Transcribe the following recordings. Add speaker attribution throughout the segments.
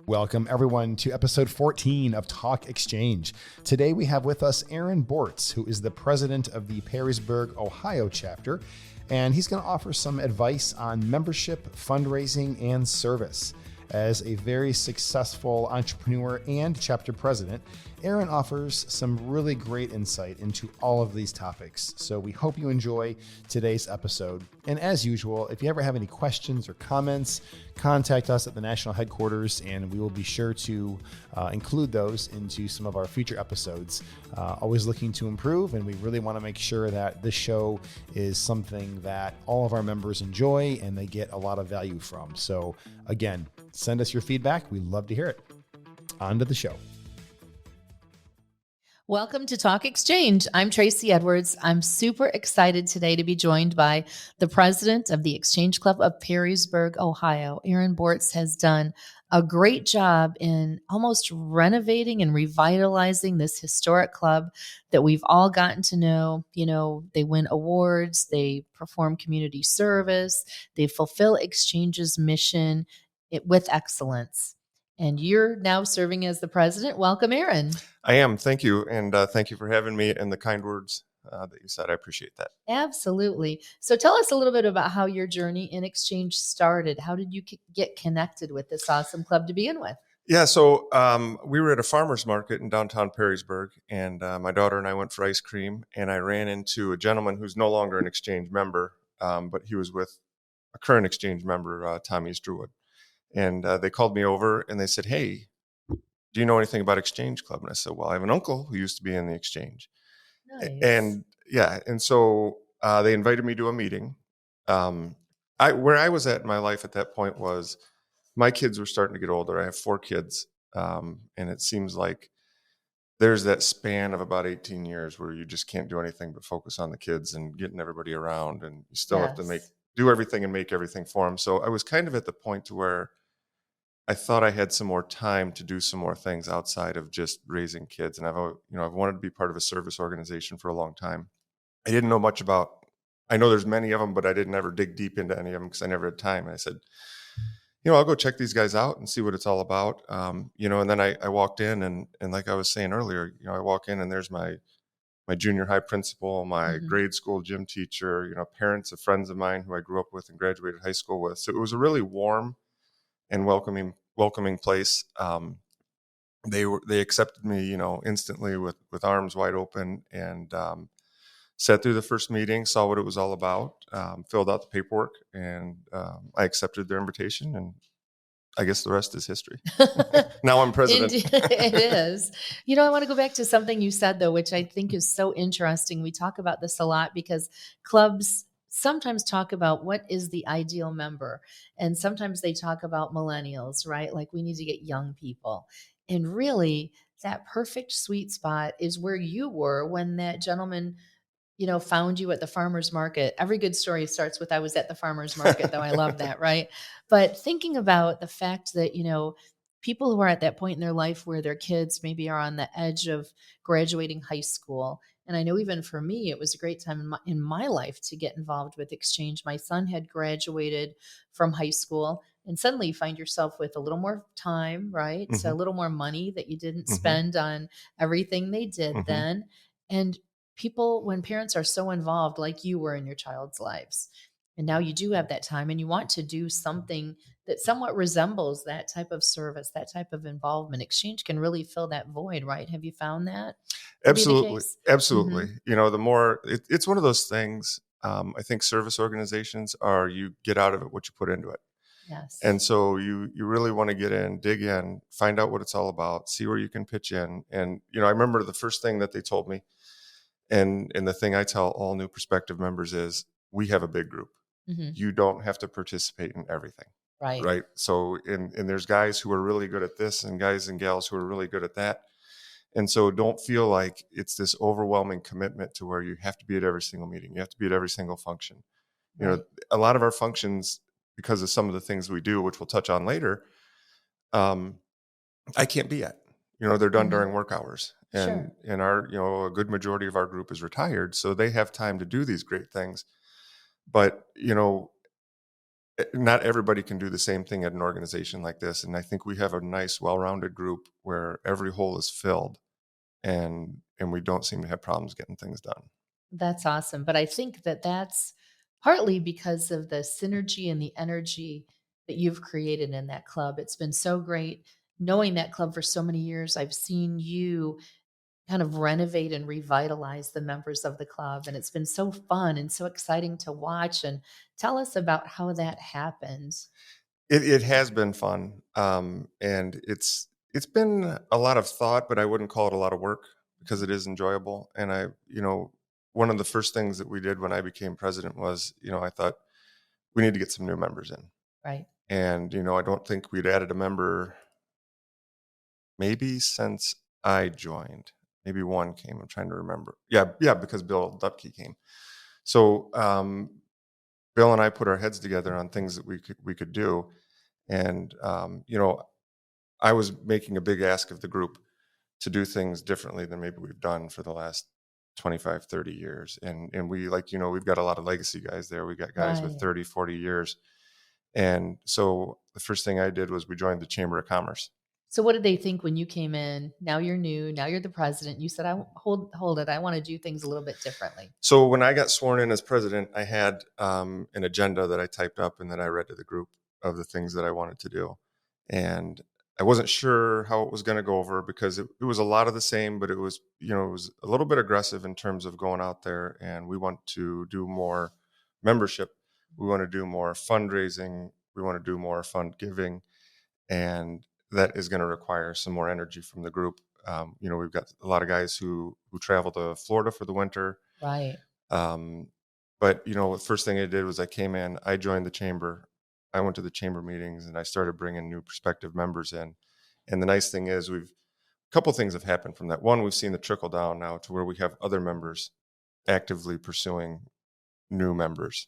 Speaker 1: Welcome, everyone, to episode 14 of Talk Exchange. Today, we have with us Aaron Bortz, who is the president of the Perrysburg, Ohio chapter, and he's going to offer some advice on membership, fundraising, and service. As a very successful entrepreneur and chapter president, Aaron offers some really great insight into all of these topics. So we hope you enjoy today's episode. And as usual, if you ever have any questions or comments, contact us at the national headquarters, and we will be sure to include those into some of our future episodes. Always looking to improve, and we really want to make sure that this show is something that all of our members enjoy and they get a lot of value from. So again, send us your feedback. We'd love to hear it. On to the show.
Speaker 2: Welcome to Talk Exchange. I'm Tracy Edwards. I'm super excited today to be joined by the president of the Exchange Club of Perrysburg, Ohio. Aaron Bortz has done a great job in almost renovating and revitalizing this historic club that we've all gotten to know. You know, they win awards, they perform community service, they fulfill Exchange's mission with excellence. And you're now serving as the president. Welcome, Aaron.
Speaker 3: I am. Thank you. And thank you for having me and the kind words that you said. I appreciate that.
Speaker 2: Absolutely. So tell us a little bit about how your journey in Exchange started. How did you get connected with this awesome club to begin with?
Speaker 3: Yeah. So we were at a farmer's market in downtown Perrysburg, and my daughter and I went for ice cream, and I ran into a gentleman who's no longer an Exchange member, but he was with a current Exchange member, Tommy Struwood. And they called me over and they said, "Hey, do you know anything about Exchange Club?" And I said, "Well, I have an uncle who used to be in the Exchange."
Speaker 2: Nice.
Speaker 3: And so they invited me to a meeting. Where I was at in my life at that point was my kids were starting to get older. I have 4 kids, and it seems like there's that span of about 18 years where you just can't do anything but focus on the kids and getting everybody around, and you still have to do everything and make everything for them. So I was kind of at the point to where I thought I had some more time to do some more things outside of just raising kids. And I've wanted to be part of a service organization for a long time. I didn't know much about, I know there's many of them, but I didn't ever dig deep into any of them because I never had time. And I said, I'll go check these guys out and see what it's all about. And then I walked in and like I was saying earlier, I walk in and there's my junior high principal, my grade school gym teacher, parents of friends of mine who I grew up with and graduated high school with. So it was a really warm and welcoming place. They accepted me, instantly with arms wide open, and sat through the first meeting, saw what it was all about, filled out the paperwork, and I accepted their invitation, and I guess the rest is history. Now I'm president.
Speaker 2: It is. I want to go back to something you said, though, which I think is so interesting. We talk about this a lot because clubs sometimes talk about what is the ideal member. And sometimes they talk about millennials, right? Like we need to get young people. And really, that perfect sweet spot is where you were when that gentleman found you at the farmer's market. Every good story starts with, "I was at the farmer's market," though I love that, right? But thinking about the fact that, people who are at that point in their life where their kids maybe are on the edge of graduating high school. And I know even for me, it was a great time in my life to get involved with Exchange. My son had graduated from high school, and suddenly you find yourself with a little more time, right? So a little more money that you didn't spend on everything they did then. And people, when parents are so involved like you were in your child's lives, and now you do have that time and you want to do something that somewhat resembles that type of service, that type of involvement, Exchange can really fill that void, right? Have you found that?
Speaker 3: Absolutely. Absolutely. The more it's one of those things, I think service organizations are, you get out of it what you put into it.
Speaker 2: Yes.
Speaker 3: And so you really want to get in, dig in, find out what it's all about, see where you can pitch in. And, I remember the first thing that they told me, and the thing I tell all new prospective members is, we have a big group. You don't have to participate in everything. Right. So, and there's guys who are really good at this and guys and gals who are really good at that. And so don't feel like it's this overwhelming commitment to where you have to be at every single meeting. You have to be at every single function. A lot of our functions, because of some of the things we do, which we'll touch on later, I can't be at. They're done during work hours. And our, a good majority of our group is retired. So they have time to do these great things. But, not everybody can do the same thing at an organization like this. And I think we have a nice, well-rounded group where every hole is filled, and we don't seem to have problems getting things done.
Speaker 2: That's awesome. But I think that that's partly because of the synergy and the energy that you've created in that club. It's been so great knowing that club for so many years. I've seen you kind of renovate and revitalize the members of the club. And it's been so fun and so exciting to watch. And tell us about how that happened.
Speaker 3: It has been fun, and it's been a lot of thought, but I wouldn't call it a lot of work because it is enjoyable. And one of the first things that we did when I became president was, I thought we need to get some new members in.
Speaker 2: Right.
Speaker 3: And I don't think we'd added a member maybe since I joined. Maybe one came. I'm trying to remember. Yeah, because Bill Dupke came. So Bill and I put our heads together on things that we could do. And, I was making a big ask of the group to do things differently than maybe we've done for the last 25, 30 years. And we we've got a lot of legacy guys there. We got guys with
Speaker 2: Right.
Speaker 3: 30, 40 years. And so the first thing I did was we joined the Chamber of Commerce.
Speaker 2: So what did they think when you came in? Now you're new. Now you're the president. You said, "I hold it. I want to do things a little bit differently."
Speaker 3: So when I got sworn in as president, I had an agenda that I typed up and that I read to the group of the things that I wanted to do. And I wasn't sure how it was going to go over because it was a lot of the same, but it was a little bit aggressive in terms of going out there, and we want to do more membership. We want to do more fundraising. We want to do more fund giving, and that is going to require some more energy from the group. We've got a lot of guys who travel to Florida for the winter.
Speaker 2: Right.
Speaker 3: But the first thing I did was I came in, I joined the chamber, I went to the chamber meetings, and I started bringing new prospective members in. And the nice thing is a couple things have happened from that. One, we've seen the trickle down now to where we have other members actively pursuing new members.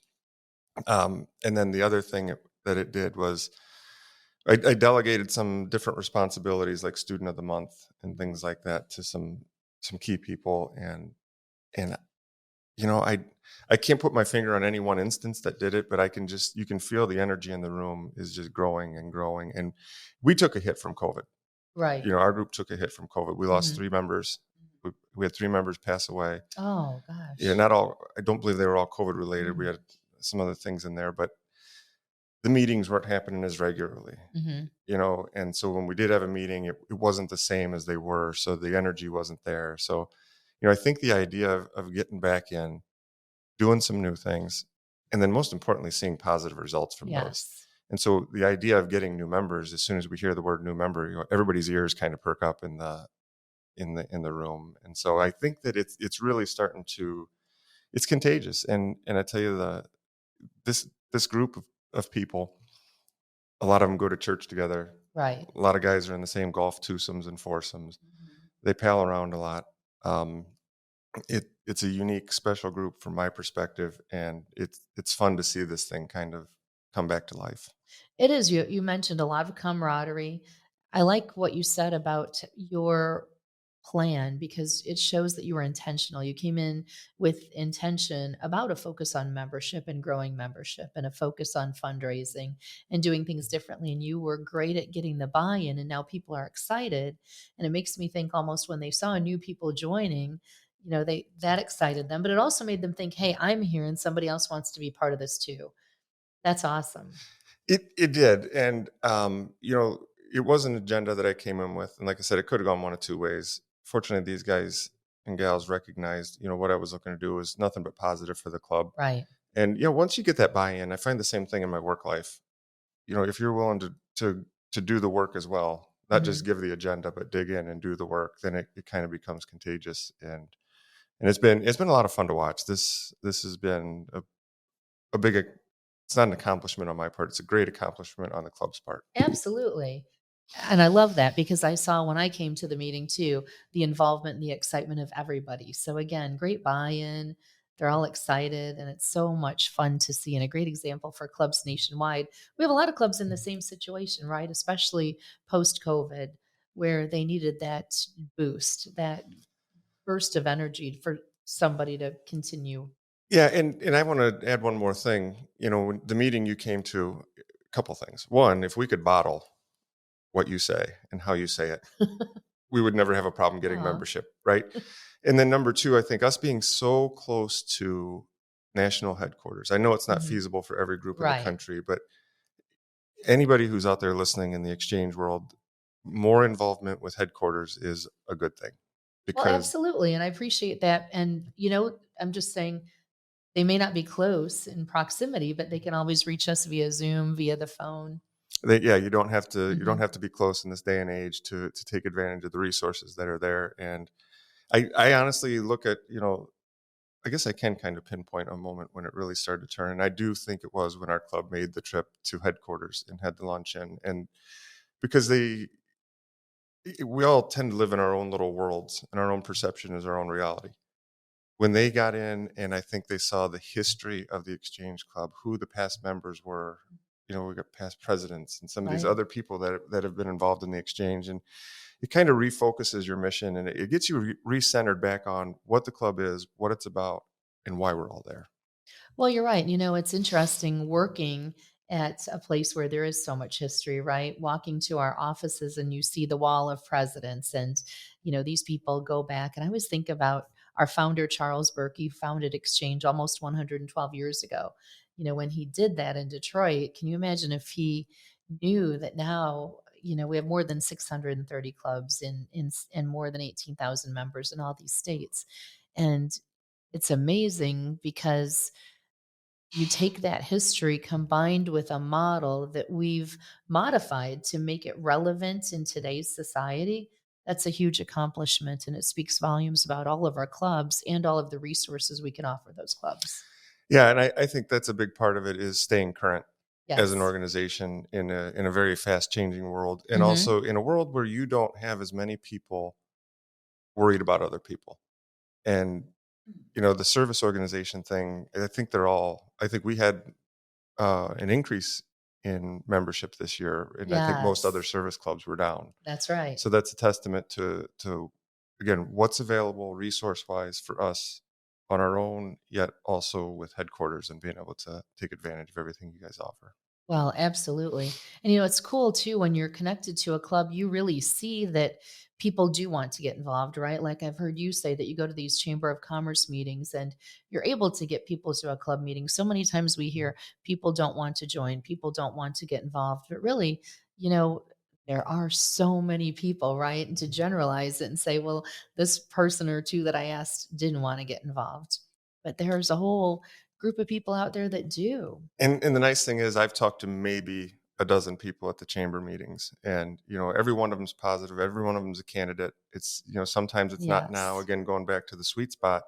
Speaker 3: And then the other thing that it did was I delegated some different responsibilities like student of the month and things like that to some key people. And I can't put my finger on any one instance that did it, but you can feel the energy in the room is just growing and growing. And we took a hit from COVID.
Speaker 2: Right.
Speaker 3: Our group took a hit from COVID. We lost
Speaker 2: Mhm.
Speaker 3: 3 members. We had 3 members pass away.
Speaker 2: Oh gosh.
Speaker 3: Yeah, not all. I don't believe they were all COVID related. We had some other things in there, but the meetings weren't happening as regularly.
Speaker 2: Mhm.
Speaker 3: And so when we did have a meeting, it wasn't the same as they were. So the energy wasn't there. So, I think the idea of getting back in, doing some new things, and then most importantly, seeing positive results from those.
Speaker 2: Yes.
Speaker 3: And so the idea of getting new members, as soon as we hear the word new member, everybody's ears kind of perk up in the room. And so I think that it's really starting to, it's contagious. And I tell you, this group of people, a lot of them go to church together.
Speaker 2: Right.
Speaker 3: A lot of guys are in the same golf twosomes and foursomes.
Speaker 2: Mhm.
Speaker 3: They pal around a lot. It's a unique, special group from my perspective, and it's fun to see this thing kind of come back to life.
Speaker 2: It is. You mentioned a lot of camaraderie. I like what you said about your plan because it shows that you were intentional. You came in with intention about a focus on membership and growing membership and a focus on fundraising and doing things differently. And you were great at getting the buy-in, and now people are excited. And it makes me think almost when they saw new people joining, that excited them, but it also made them think, hey, I'm here and somebody else wants to be part of this too. That's awesome.
Speaker 3: It did, and it was an agenda that I came in with, and like I said, it could have gone one of two ways. Fortunately, these guys and gals recognized, what I was looking to do was nothing but positive for the club.
Speaker 2: Right.
Speaker 3: And once you get that buy-in, I find the same thing in my work life. If you're willing to do the work as well, not
Speaker 2: Mhm.
Speaker 3: just give the agenda, but dig in and do the work, then it kind of becomes contagious. And it's been a lot of fun to watch. This has been a big. It's not an accomplishment on my part. It's a great accomplishment on the club's part.
Speaker 2: Absolutely. And I love that because I saw when I came to the meeting too, the involvement and the excitement of everybody. So again, great buy-in. They're all excited and it's so much fun to see and a great example for clubs nationwide. We have a lot of clubs in the same situation, right? Especially post-COVID where they needed that boost, that burst of energy for somebody to continue.
Speaker 3: Yeah, and I want to add one more thing. The meeting you came to, a couple things. One, if we could bottle what you say and how you say it, we would never have a problem getting
Speaker 2: Aw.
Speaker 3: membership, right? And then number two, I think us being so close to national headquarters. I know it's not
Speaker 2: Mhm.
Speaker 3: feasible for every group in the
Speaker 2: Right.
Speaker 3: country, but anybody who's out there listening in the exchange world, more involvement with headquarters is a good thing
Speaker 2: Well,
Speaker 3: because
Speaker 2: absolutely, and I appreciate that, and, I'm just saying they may not be close in proximity, but they can always reach us via Zoom, via the phone.
Speaker 3: yeah, you don't
Speaker 2: Mhm.
Speaker 3: have to be close in this day and age to take advantage of the resources that are there. And I honestly look at, I guess I can kind of pinpoint a moment when it really started to turn. And I do think it was when our club made the trip to headquarters and had the lunch in. And because we all tend to live in our own little worlds, and our own perception is our own reality. When they got in, and I think they saw the history of the Exchange Club, who the past members were, we got past presidents and some of these
Speaker 2: Right.
Speaker 3: other people that have been involved in the exchange. And it kind of refocuses your mission, and it gets you re-centered back on what the club is, what it's about, and why we're all there.
Speaker 2: Well, you're right. It's interesting working at a place where there is so much history, right? Walking to our offices and you see the wall of presidents, and these people go back. And I always think about our founder, Charles Berkey, founded Exchange almost 112 years ago. When he did that in Detroit, can you imagine if he knew that now, we have more than 630 clubs in more than 18,000 members in all these states. And it's amazing because you take that history combined with a model that we've modified to make it relevant in today's society. That's a huge accomplishment, and it speaks volumes about all of our clubs and all of the resources we can offer those clubs.
Speaker 3: Yeah, and I think that's a big part of it is staying current as an
Speaker 2: Yes.
Speaker 3: organization in a very fast changing world, and
Speaker 2: Hmm.
Speaker 3: also in a world where you don't have as many people worried about other people. And the service organization thing, I think we had an increase in membership this year, and I think most other
Speaker 2: Yes,
Speaker 3: service clubs were down.
Speaker 2: that's right.
Speaker 3: So that's a testament to again what's available resource wise for us on our own, yet also with headquarters and being able to take advantage of everything you guys offer.
Speaker 2: Well, absolutely. And it's cool too when you're connected to a club, you really see that people do want to get involved, right? Like I've heard you say that you go to these Chamber of Commerce meetings and you're able to get people to a club meeting. So many times we hear people don't want to join, people don't want to get involved, but really, you know, there are so many people, right? And to generalize it and say, well, this person or two that I asked didn't want to get involved. But there's a whole group of people out there that do.
Speaker 3: And the nice thing is I've talked to maybe a dozen people at the chamber meetings, and every one of them's positive, every one of them's a candidate. It's sometimes it's not now,
Speaker 2: Yes.
Speaker 3: again going back to the sweet spot.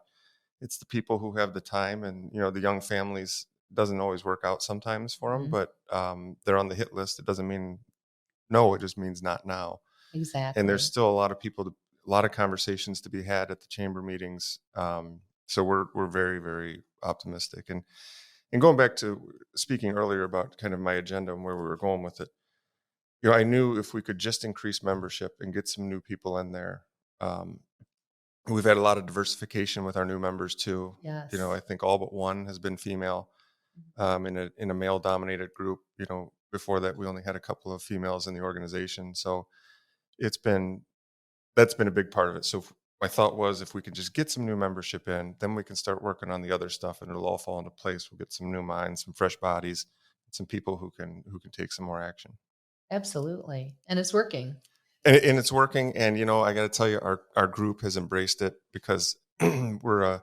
Speaker 3: It's the people who have the time, and the young families doesn't always work out sometimes for them,
Speaker 2: Mhm.
Speaker 3: but they're on the hit list. It doesn't mean no, it just means not now. And there's
Speaker 2: Exactly.
Speaker 3: still a lot of conversations to be had at the chamber meetings. So we're very, very optimistic. And going back to speaking earlier about kind of my agenda and where we were going with it, I knew if we could just increase membership and get some new people in there. um, we've had a lot of diversification with our new members too. I
Speaker 2: Yes.
Speaker 3: think all but one has been female, in a male dominated group. Before that, we only had a couple of females in the organization. So it's been that's been a big part of it. So my thought was if we could just get some new membership in, then we can start working on the other stuff and it'll all fall into place. We'll get some new minds, some fresh bodies, some people who can take some more action.
Speaker 2: Absolutely. And it's working.
Speaker 3: And it's working. And I got to tell you, our group has embraced it because we're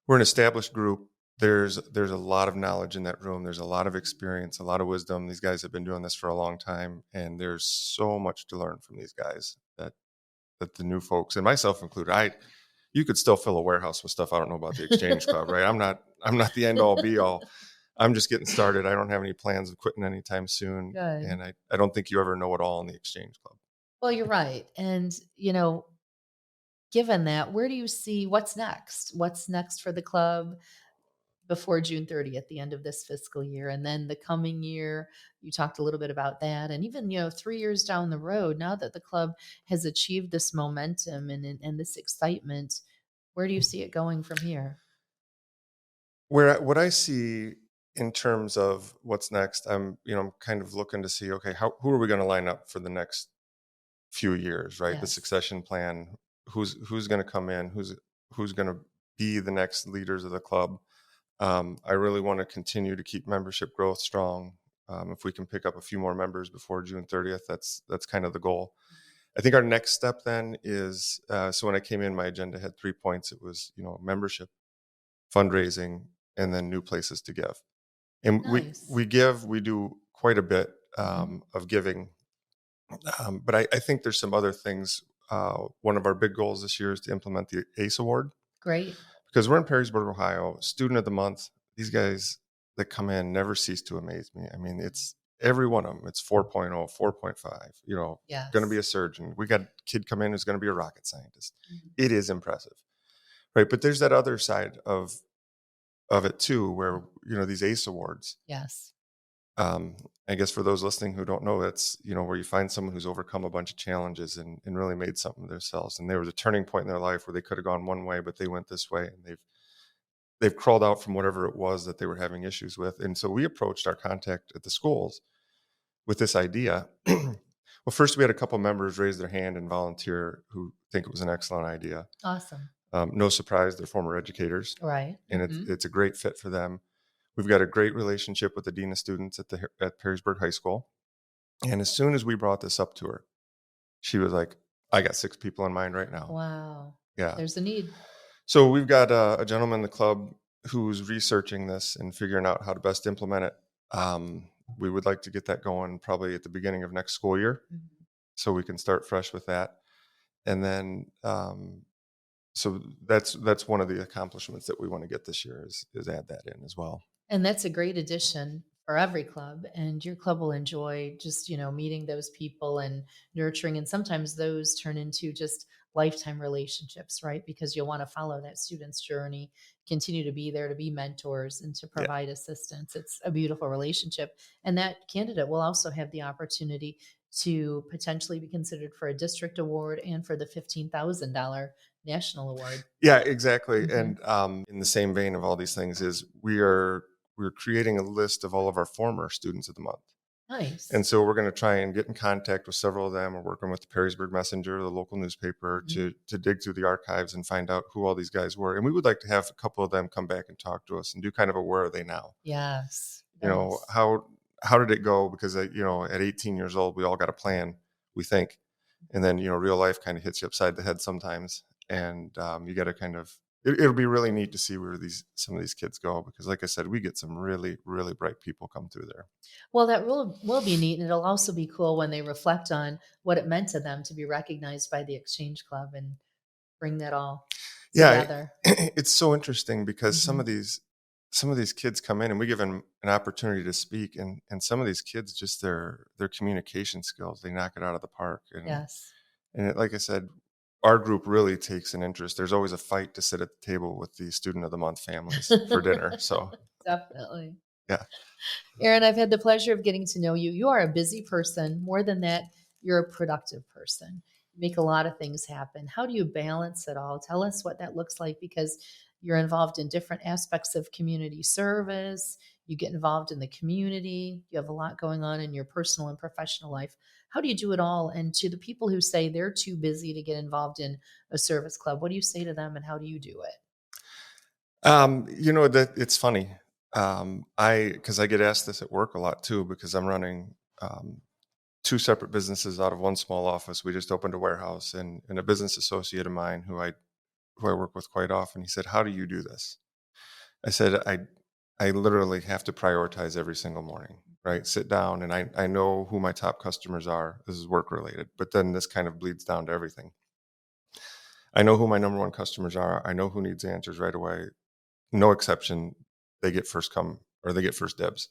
Speaker 3: an established group. There's a lot of knowledge in that room. There's a lot of experience, a lot of wisdom. These guys have been doing this for a long time, and there's so much to learn from these guys that the new folks and myself included, you could still fill a warehouse with stuff I don't know about the Exchange Club, right? I'm not the end all be all. I'm just getting started. I don't have any plans of quitting anytime soon,
Speaker 2: Good.
Speaker 3: and I don't think you ever know it all in the Exchange Club.
Speaker 2: Well, you're right. And, given that, where do you see what's next? What's next for the club before June 30th, the end of this fiscal year? And then the coming year, you talked a little bit about that. And even, 3 years down the road, now that the club has achieved this momentum and this excitement, where do you see it going from here?
Speaker 3: what I see in terms of what's next, I'm kind of looking to see, okay, who are we going to line up for the next few years, right? The
Speaker 2: Yes.
Speaker 3: succession plan, who's going to come in, who's going to be the next leaders of the club. I really want to continue to keep membership growth strong. If we can pick up a few more members before June 30th, that's kind of the goal. I think our next step then is, so when I came in, my agenda had 3 points. It was, membership, fundraising, and then new places to give. And
Speaker 2: Nice.
Speaker 3: we do quite a bit of giving. But I think there's some other things. One of our big goals this year is to implement the ACE Award.
Speaker 2: Great.
Speaker 3: Because we're in Perrysburg, Ohio, Student of the Month. These guys that come in never cease to amaze me. I mean, it's every one of them. It's 4.0, 4.5,
Speaker 2: Yes.
Speaker 3: going to be a surgeon. We got a kid come in who's going to be a rocket scientist.
Speaker 2: Mhm.
Speaker 3: It is impressive, right? But there's that other side of it too, where, these ACE Awards.
Speaker 2: Yes.
Speaker 3: I guess for those listening who don't know, it's, where you find someone who's overcome a bunch of challenges and really made something of themselves. And there was a turning point in their life where they could have gone one way, but they went this way, and they've crawled out from whatever it was that they were having issues with. And so we approached our contact at the schools with this idea. Well, first we had a couple members raise their hand and volunteer who think it was an excellent idea.
Speaker 2: Awesome.
Speaker 3: No surprise, they're former educators.
Speaker 2: Right.
Speaker 3: And it's a great fit for them. We've got a great relationship with the dean of students at Perrysburg High School. And as soon as we brought this up to her, she was like, I got 6 people in mind right now.
Speaker 2: Wow.
Speaker 3: Yeah.
Speaker 2: There's a need.
Speaker 3: So we've got a gentleman in the club who's researching this and figuring out how to best implement it. We would like to get that going probably at the beginning of next school year, so we can start fresh with that. And then, so that's one of the accomplishments that we want to get this year is add that in as well.
Speaker 2: And that's a great addition for every club. And your club will enjoy just, meeting those people and nurturing. And sometimes those turn into just lifetime relationships, right? Because you'll want to follow that student's journey, continue to be there to be mentors and to provide assistance. It's a beautiful relationship. And that candidate will also have the opportunity to potentially be considered for a district award and for the $15,000 national award.
Speaker 3: Yeah, exactly. And in the same vein of all these things is we're creating a list of all of our former students of the month.
Speaker 2: Nice.
Speaker 3: And so we're going to try and get in contact with several of them. We're working with the Perrysburg Messenger, the local newspaper, to dig through the archives and find out who all these guys were. And we would like to have a couple of them come back and talk to us and do kind of a where are they now?
Speaker 2: Yes.
Speaker 3: How did it go? Because at 18 years old, we all got a plan, we think, and then real life kind of hits you upside the head sometimes, and you got to kind of. It'll be really neat to see where some of these kids go, because, like I said, we get some really, really bright people come through there.
Speaker 2: Well, that will be neat, and it'll also be cool when they reflect on what it meant to them to be recognized by the Exchange Club and bring that all together.
Speaker 3: It's so interesting because some of these kids come in and we give them an opportunity to speak, and some of these kids, just their communication skills, they knock it out of the park. And,
Speaker 2: yes.
Speaker 3: And like I said, our group really takes an interest. There's always a fight to sit at the table with the student of the month families for dinner. So
Speaker 2: Definitely.
Speaker 3: Yeah.
Speaker 2: Aaron, I've had the pleasure of getting to know you. You are a busy person. More than that, you're a productive person. You make a lot of things happen. How do you balance it all? Tell us what that looks like, because you're involved in different aspects of community service. You get involved in the community. You have a lot going on in your personal and professional life. How do you do it all? And to the people who say they're too busy to get involved in a service club, what do you say to them and how do you do it?
Speaker 3: That it's funny. Because I get asked this at work a lot too, because I'm running 2 separate businesses out of one small office. We just opened a warehouse, and a business associate of mine who I work with quite often, he said, how do you do this? I said, I literally have to prioritize every single morning, right? Sit down, and I know who my top customers are. This is work related, but then this kind of bleeds down to everything. I know who my number 1 customers are. I know who needs answers right away. No exception. They get first come, or they get first dibs.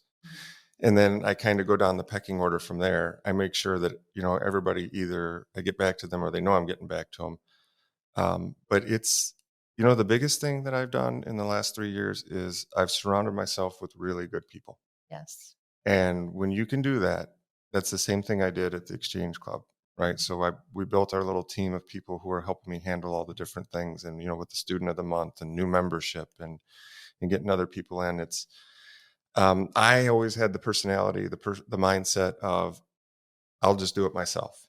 Speaker 3: And then I kind of go down the pecking order from there. I make sure that, everybody, either I get back to them or they know I'm getting back to them. But it's, the biggest thing that I've done in the last 3 years is I've surrounded myself with really good people.
Speaker 2: Yes.
Speaker 3: And when you can do that, that's the same thing I did at the Exchange Club, right? So we built our little team of people who are helping me handle all the different things, and, with the student of the month and new membership and, and getting other people in. It's I always had the personality, the mindset of I'll just do it myself.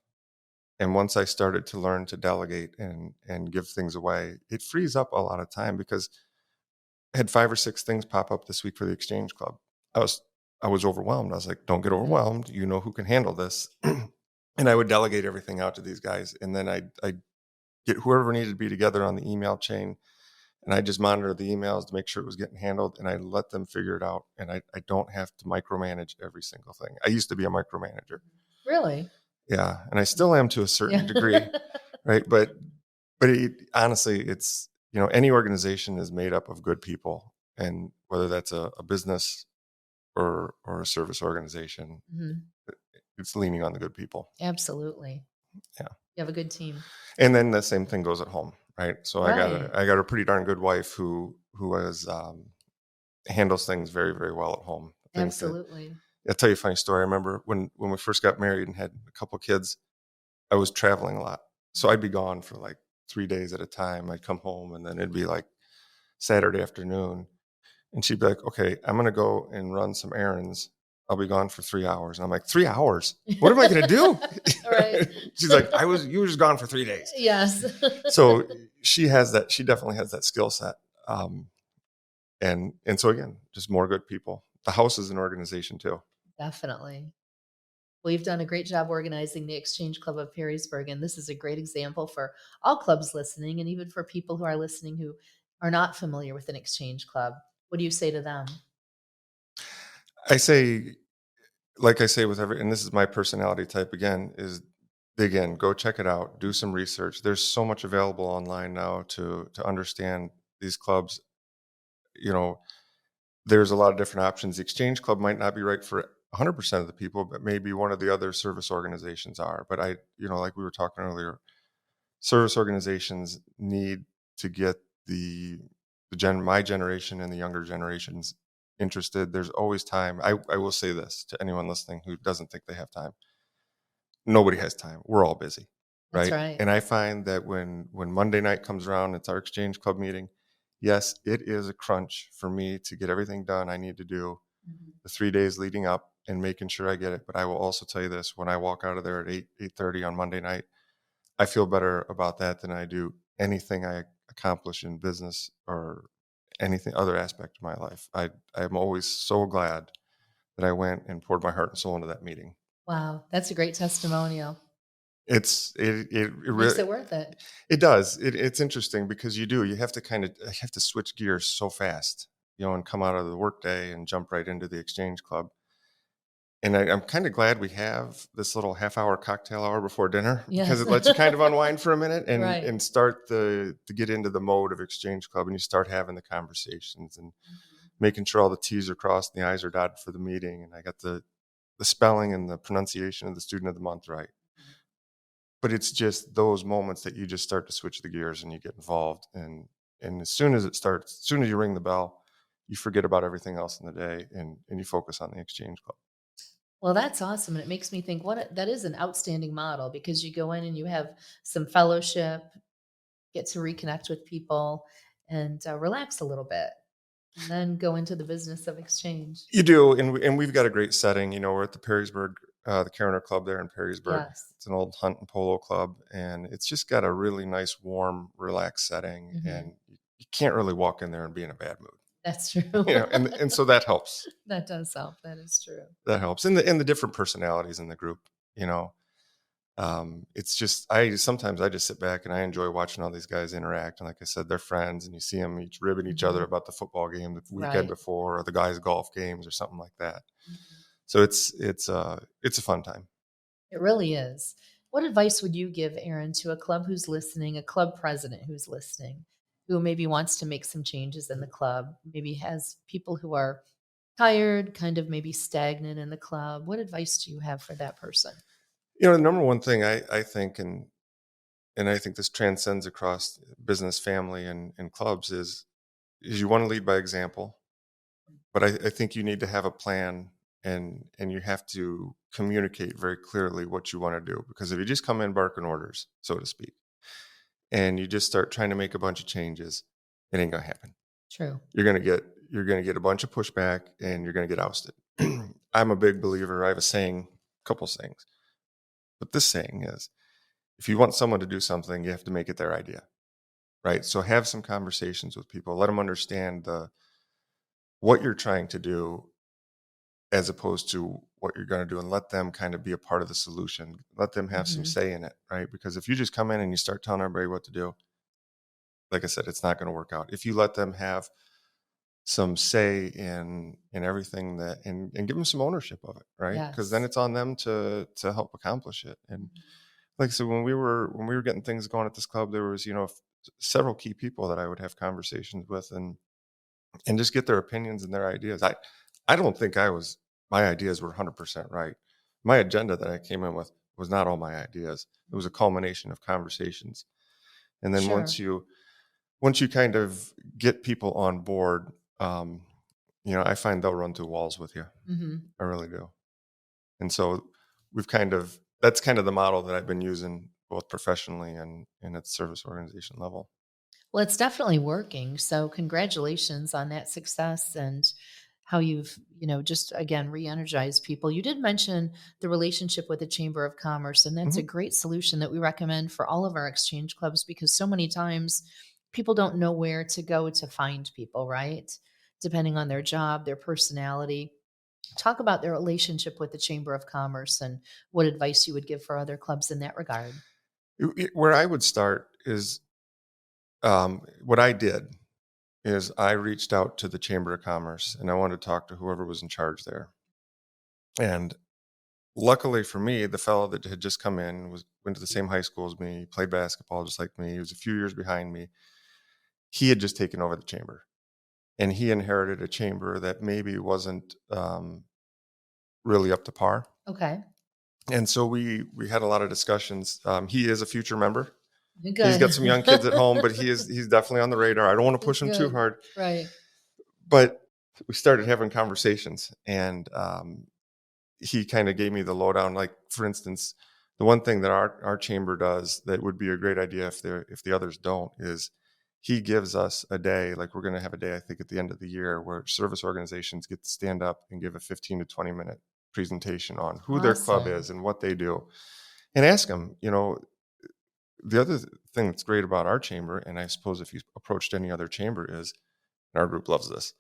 Speaker 3: And once I started to learn to delegate and give things away, it frees up a lot of time, because I had 5 or 6 things pop up this week for the Exchange Club. I was overwhelmed. I was like, don't get overwhelmed. You know who can handle this. And I would delegate everything out to these guys. And then I'd get whoever needed to be together on the email chain. And I just monitor the emails to make sure it was getting handled. And I let them figure it out. And I don't have to micromanage every single thing. I used to be a micromanager.
Speaker 2: Really?
Speaker 3: Yeah. And I still am to a certain degree. Right. But honestly, it's, any organization is made up of good people. And whether that's a business or a service organization, it's leaning on the good people.
Speaker 2: Absolutely.
Speaker 3: Yeah.
Speaker 2: You have a good team.
Speaker 3: And then the same thing goes at home, right? So
Speaker 2: Right.
Speaker 3: I got a pretty darn good wife who handles things very, very well at home.
Speaker 2: Absolutely.
Speaker 3: I'll tell you a funny story. I remember when we first got married and had a couple of kids, I was traveling a lot. So I'd be gone for like 3 days at a time. I'd come home, and then it'd be like Saturday afternoon. And she'd be like, okay, I'm going to go and run some errands. I'll be gone for 3 hours. And I'm like, 3 hours? What am I going to do?
Speaker 2: Right.
Speaker 3: She's like, you were just gone for 3 days.
Speaker 2: Yes.
Speaker 3: So she definitely has that skill set. And so again, just more good people. The house is an organization too.
Speaker 2: Definitely. Well, you've done a great job organizing the Exchange Club of Perrysburg, and this is a great example for all clubs listening, and even for people who are listening who are not familiar with an Exchange Club. What do you say to them?
Speaker 3: I say, like I say with and this is my personality type again, is dig in, go check it out, do some research. There's so much available online now to understand these clubs. There's a lot of different options. The Exchange Club might not be right for 100% of the people, but maybe one of the other service organizations are. But like we were talking earlier, service organizations need to get my generation and the younger generations interested. There's always time. I will say this to anyone listening who doesn't think they have time. Nobody has time. We're all busy. Right?
Speaker 2: That's right.
Speaker 3: And I find that when Monday night comes around, it's our Exchange Club meeting. Yes, it is a crunch for me to get everything done I need to do the 3 days leading up and making sure I get it. But I will also tell you this, when I walk out of there at 8:30 on Monday night, I feel better about that than I do anything I accomplish in business or anything other aspect of my life. I'm always so glad that I went and poured my heart and soul into that meeting.
Speaker 2: Wow, that's a great testimonial.
Speaker 3: It
Speaker 2: Makes it worth it.
Speaker 3: It does. It's interesting because you have to switch gears so fast, and come out of the workday and jump right into the Exchange Club. And I'm kind of glad we have this little half-hour cocktail hour before dinner, because it lets you kind of unwind for a minute and
Speaker 2: Right.
Speaker 3: and start to get into the mode of Exchange Club, and you start having the conversations and making sure all the T's are crossed and the I's are dotted for the meeting. And I got the spelling and the pronunciation of the student of the month right. But it's just those moments that you just start to switch the gears and you get involved. And as soon as you ring the bell, you forget about everything else in the day and you focus on the Exchange Club.
Speaker 2: Well, that's awesome. And it makes me think that is an outstanding model, because you go in and you have some fellowship, get to reconnect with people, and relax a little bit, and then go into the business of exchange.
Speaker 3: You do. And we've got a great setting. We're at the Perrysburg, the Cariner Club there in Perrysburg.
Speaker 2: Yes.
Speaker 3: It's an old hunt and polo club, and it's just got a really nice, warm, relaxed setting. And you can't really walk in there and be in a bad mood.
Speaker 2: That's true.
Speaker 3: And so that helps.
Speaker 2: That does help. That is true.
Speaker 3: That helps. And the different personalities in the group, it's just, sometimes I just sit back and I enjoy watching all these guys interact. And like I said, they're friends, and you see them each ribbing each other about the football game the weekend before, or the guys' golf games or something like that. So it's a fun time.
Speaker 2: It really is. What advice would you give, Aaron, to a club who's listening, a club president who's listening, who maybe wants to make some changes in the club, maybe has people who are tired, kind of maybe stagnant in the club? What advice do you have for that person?
Speaker 3: The number one thing I think, and I think this transcends across business, family, and clubs, is you want to lead by example. But I think you need to have a plan, and you have to communicate very clearly what you want to do. Because if you just come in barking orders, so to speak, and you just start trying to make a bunch of changes, it ain't going to happen.
Speaker 2: True.
Speaker 3: You're going to you're going to get a bunch of pushback and you're going to get ousted. I'm a big believer. I have a saying, a couple sayings, but this saying is, if you want someone to do something, you have to make it their idea, right? So have some conversations with people, let them understand what you're trying to do as opposed to what you're going to do, and let them kind of be a part of the solution. Let them have some say in it, right? Because if you just come in and you start telling everybody what to do, like I said, it's not going to work out. If you let them have some say in everything and give them some ownership of it, right? Because then
Speaker 2: Yes.
Speaker 3: it's on them to help accomplish it. And like I said, when we were getting things going at this club, there was, several key people that I would have conversations with and just get their opinions and their ideas. I don't think my ideas were 100% right. My agenda that I came in with was not all my ideas. It was a culmination of conversations. And then
Speaker 2: Sure.
Speaker 3: once you kind of get people on board, I find they'll run through walls with you.
Speaker 2: Hmm.
Speaker 3: I really do. And so that's kind of the model that I've been using both professionally and at the service organization level.
Speaker 2: Well, it's definitely working. So congratulations on that success and how you've, just again, re-energized people. You did mention the relationship with the Chamber of Commerce, and that's a
Speaker 3: Mhm.
Speaker 2: great solution that we recommend for all of our exchange clubs because so many times people don't know where to go to find people, right? Depending on their job, their personality. Talk about their relationship with the Chamber of Commerce and what advice you would give for other clubs in that regard.
Speaker 3: Where I would start is what I did is I reached out to the Chamber of Commerce and I wanted to talk to whoever was in charge there. And luckily for me, the fellow that had just come in went to the same high school as me, played basketball just like me. He was a few years behind me. He had just taken over the chamber, and he inherited a chamber that maybe wasn't really up to par.
Speaker 2: Okay.
Speaker 3: And so we had a lot of discussions. He is a future member. He's
Speaker 2: Good.
Speaker 3: got some young kids at home, but he's definitely on the radar. I don't want to push him too
Speaker 2: Good.
Speaker 3: hard,
Speaker 2: Right.
Speaker 3: but we started having conversations, and he kind of gave me the lowdown. Like, for instance, the one thing that our chamber does that would be a great idea if the others don't is he gives us a day. Like, we're going to have a day, I think, at the end of the year where service organizations get to stand up and give a 15 to 20-minute presentation on who their club
Speaker 2: Awesome.
Speaker 3: is and what they do, and ask them, the other thing that's great about our chamber, and I suppose if you approached any other chamber, is, and our group loves this,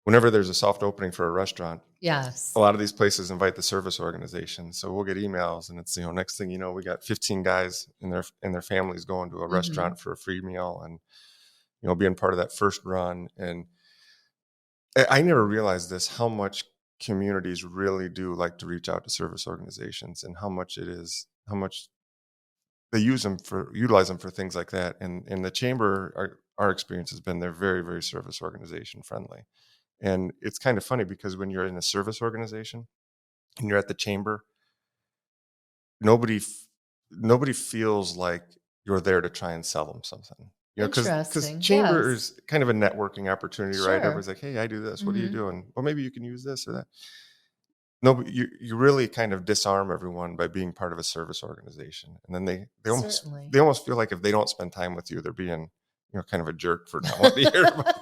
Speaker 3: whenever there's a soft opening for a restaurant, a
Speaker 2: Yes.
Speaker 3: lot of these places invite the service organization. So we'll get emails, and it's, next thing you know, we got 15 guys and their families going to a
Speaker 2: Hmm.
Speaker 3: restaurant for a free meal, and being part of that first run. And I never realized this, how much communities really do like to reach out to service organizations, and how much they utilize them for things like that. And in the chamber, our experience has been they're very, very service organization friendly. And it's kind of funny because when you're in a service organization and you're at the chamber, nobody nobody feels like you're there to try and sell them something. Because
Speaker 2: Interesting.
Speaker 3: chamber
Speaker 2: Yes.
Speaker 3: is kind of a networking opportunity, right? Everybody's
Speaker 2: Sure.
Speaker 3: like, hey, I do this. What are you
Speaker 2: Hmm.
Speaker 3: doing? Well, maybe you can use this or that. No, but you really kind of disarm everyone by being part of a service organization, and then
Speaker 2: Certainly.
Speaker 3: they almost feel like if they don't spend time with you, they're being kind of a jerk for not wanting to hear about.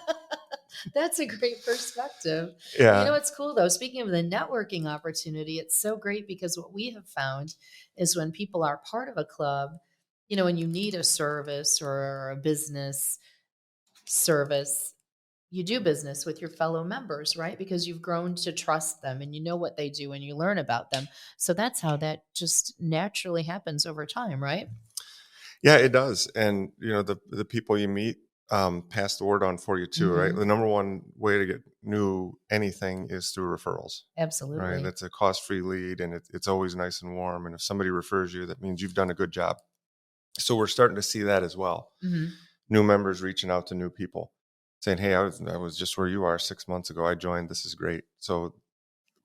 Speaker 2: That's a great perspective.
Speaker 3: Yeah.
Speaker 2: It's cool though. Speaking of the networking opportunity, it's so great because what we have found is when people are part of a club, when you need a service or a business service, you do business with your fellow members, right? Because you've grown to trust them and you know what they do and you learn about them. So that's how that just naturally happens over time, right?
Speaker 3: Yeah, it does. And the people you meet pass the word on for you too, right?
Speaker 2: Hmm.
Speaker 3: The number one way to get new anything is through referrals, right?
Speaker 2: Absolutely.
Speaker 3: That's a cost-free lead, and it's always nice and warm. And if somebody refers you, that means you've done a good job. So we're starting to see that as well.
Speaker 2: Hmm.
Speaker 3: New members reaching out to new people, saying, "Hey, I was just where you are 6 months ago. I joined. This is great." So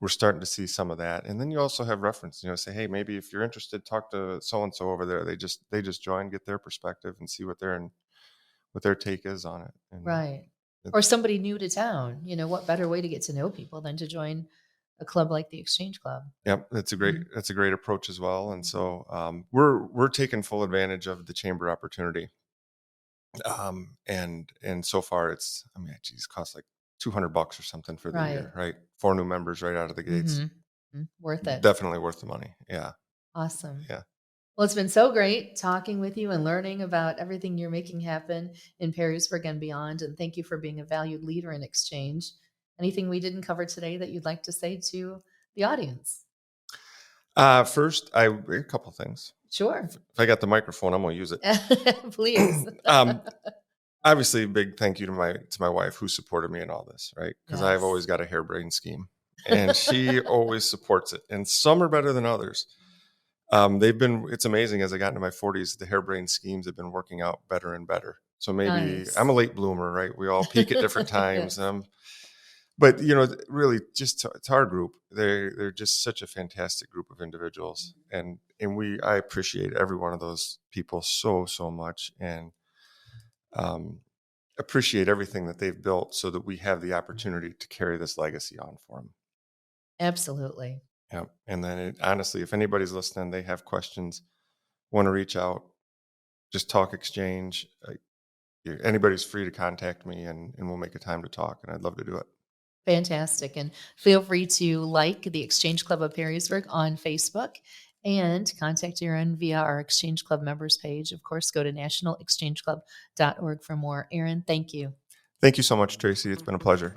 Speaker 3: we're starting to see some of that. And then you also have reference, say, hey, maybe if you're interested, talk to so and so over there. They just join, get their perspective, and see what their take is on it. And
Speaker 2: Right.
Speaker 3: it,
Speaker 2: Or somebody new to town. What better way to get to know people than to join a club like the Exchange Club?
Speaker 3: yep, that's a great
Speaker 2: Mhm.
Speaker 3: that's a great approach as well. And so we're taking full advantage of the chamber opportunity. And so far, it's, I mean, geez, it costs like $200 or something for the
Speaker 2: Right.
Speaker 3: year, right? 4 new members right out of the gates.
Speaker 2: Worth it.
Speaker 3: Definitely worth the money. Yeah.
Speaker 2: Awesome.
Speaker 3: Yeah.
Speaker 2: Well, it's been so great talking with you and learning about everything you're making happen in Perrysburg and beyond. And thank you for being a valued leader in exchange. Anything we didn't cover today that you'd like to say to the audience?
Speaker 3: First, a couple things.
Speaker 2: Sure.
Speaker 3: If I got the microphone, I'm going to use it.
Speaker 2: Please.
Speaker 3: Obviously, a big thank you to my wife who supported me in all this, right? Because I've
Speaker 2: Yes.
Speaker 3: always got a harebrained scheme, and she always supports it. And some are better than others. It's amazing as I got into my 40s, the harebrained schemes have been working out better and better. So maybe
Speaker 2: Nice.
Speaker 3: I'm a late bloomer, right? We all peak at different times.
Speaker 2: Yes.
Speaker 3: But really, just to our group, they're just such a fantastic group of individuals, and I appreciate every one of those people so much, and appreciate everything that they've built, so that we have the opportunity to carry this legacy on for them.
Speaker 2: Absolutely.
Speaker 3: Yeah, and then honestly, if anybody's listening, they have questions, want to reach out, just talk exchange. Anybody's free to contact me, and we'll make a time to talk, and I'd love to do it.
Speaker 2: Fantastic. And feel free to like the Exchange Club of Perrysburg on Facebook and contact Aaron via our Exchange Club members page. Of course, go to nationalexchangeclub.org for more. Aaron, thank you.
Speaker 3: Thank you so much, Tracy. It's been a pleasure.